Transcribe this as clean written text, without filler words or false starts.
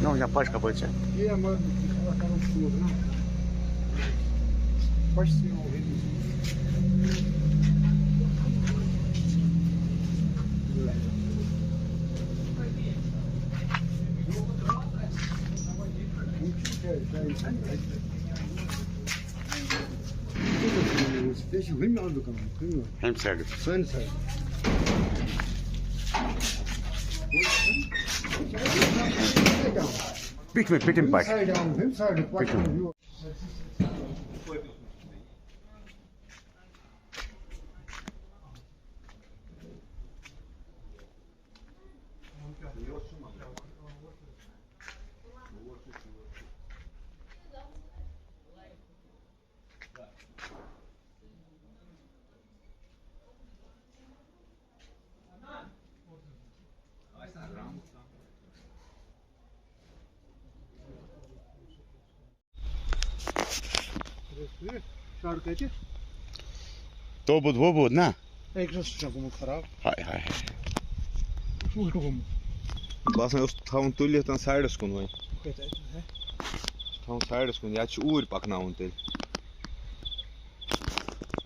Não, já pode acabar de E mano, ela tá no escuro, não? Pode ser um rei. Deixa eu ver meu do canal. Hem sergi. Sen sen. Bitti mi bak. Hem saydı. Şarkıcı. वो ना. Egzoz çakımı खराब. Hay. Uğurlu mu? Bazen jos tavun tuljetaan säädöskun vai? Ketä? Tavun säädöskun, jätsi uuri paknaun teille.